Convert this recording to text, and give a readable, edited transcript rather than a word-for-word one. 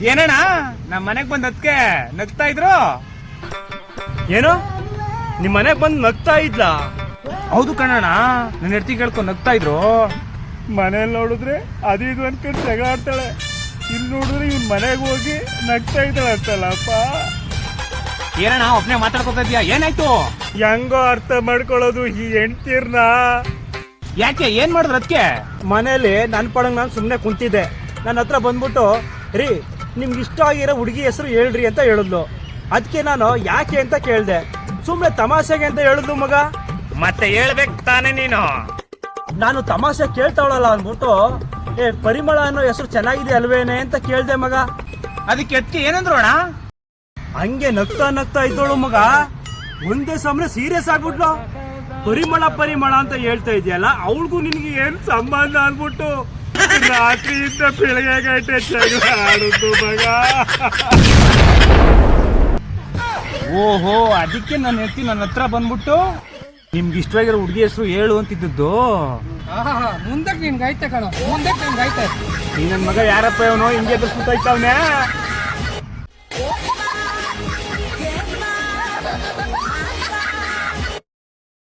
ಏನಣ್ಣ ನಮ್ಮ ಮನೆಗ್ ಬಂದ್ ಅದಕ್ಕೆ ನಗ್ತಾ ಇದ್ರು. ಏನೋ ನಿಮ್ ಮನೆಗ್ ಬಂದ್ ನಗ್ತಾ ಇದ್ಲಾ? ಹೌದು ಕಣಣ್ಣ, ನನ್ನ ಹೆಂಡತಿ ಕೇಳ್ಕೊಂಡು ನಗ್ತಾ ಇದ್ರು. ಮನೇಲಿ ನೋಡಿದ್ರೆ ಅದು ಇದು ಅನ್ಕೊಂಡು ಜಗಳ ಆಡ್ತಾಳೆ, ಇಲ್ಲಿ ನೋಡಿದ್ರೆ ಇವ್ನ ಮನೆಗೆ ಹೋಗಿ ನಗ್ತಾ ಇದ್ದಾಳೆ ಅಂತಲ್ಲಪ್ಪ. ಏನಣ್ಣ ಒಬ್ನೇ ಮಾತಾಡ್ಕೊತಾ ಇದೀಯಾ? ಏನಾಯ್ತು? ಹೆಂಗೋ ಅರ್ಥ ಮಾಡ್ಕೊಳ್ಳೋದು ಈ ಹೆಂಡ್ತೀರ್ನ. ಯಾಕೆ ಏನ್ ಮಾಡಿದ್ರು ಅದಕ್ಕೆ? ಮನೇಲಿ ನನ್ನ ಪಡಂಗ್ ನಾನು ಸುಮ್ಮನೆ ಕುಂತಿದ್ದೆ. ನನ್ನ ಹತ್ರ ಬಂದ್ಬಿಟ್ಟು ರೀ ನಿಮ್ಗೆ ಇಷ್ಟ ಆಗಿರೋ ಹುಡುಗಿ ಹೆಸರು ಹೇಳ್ರಿ ಅಂತ ಹೇಳಿದ್ಲು. ಅದಕ್ಕೆ ನಾನು ಯಾಕೆ ಅಂತ ಕೇಳಿದೆ. ಸುಮ್ಮನೆ ತಮಾಷೆಗೆ ಅಂತ ಹೇಳಿದ್ಲು ಮಗ. ಮತ್ತೆ ಹೇಳ್ಬೇಕು ತಾನೇ ನೀನು. ನಾನು ತಮಾಷೆ ಕೇಳ್ತಾವಳಲ್ಲ ಅಂದ್ಬಿಟ್ಟು ಪರಿಮಳ ಅನ್ನೋ ಹೆಸರು ಚೆನ್ನಾಗಿದೆ ಅಲ್ವೇನೆ ಅಂತ ಕೇಳ್ದೆ ಮಗ. ಅದಕ್ಕೆ ಅದಕ್ಕೆ ಏನಂದ್ರು ಅಣ್ಣ? ಹಂಗೆ ನಗ್ತಾ ನಗ್ತಾ ಇದ್ದೋಳು ಮಗ. ಒಂದೇ ಸಮಯ ಸೀರಿಯಸ್ ಆಗ್ಬಿಟ್ಲು. ಪರಿಮಳ ಪರಿಮಳ ಅಂತ ಹೇಳ್ತಾ ಇದೆಯಲ್ಲ, ಅವಳಿಗೂ ನಿನಗೆ ಏನ್ ಸಂಬಂಧ ಅಂದ್ಬಿಟ್ಟು ರಾತ್ರಿಯಿಂದ ಬೆಳಗ್ಗೆ ಗಂಟೆ ಜಗಳ ಆಡುದು ಮಗ. ಓಹೋ, ಅದಕ್ಕೆ ನನ್ನ ಹೆಂಡತಿ ನನ್ನ ಹತ್ರ ಬಂದ್ಬಿಟ್ಟು ನಿಮ್ಗೆ ಇಷ್ಟವಾಗಿರೋ ಹುಡುಗಿ ಹೆಸರು ಹೇಳು ಅಂತಿದ್ದದ್ದು. ಮುಂದಕ್ಕೆ ನಿನ್ಗೆ ಐತೆ ಕಣೋ, ಮುಂದಕ್ಕೆ ನಿನ್ಗೆ ಐತೆ. ಈ ನನ್ನ ಮಗ ಯಾರಪ್ಪ ಇವನು ಹಿಂಗೆ ಎದುರಿಸ್ಬಿಟ್ಟೈತವ್ನೆ.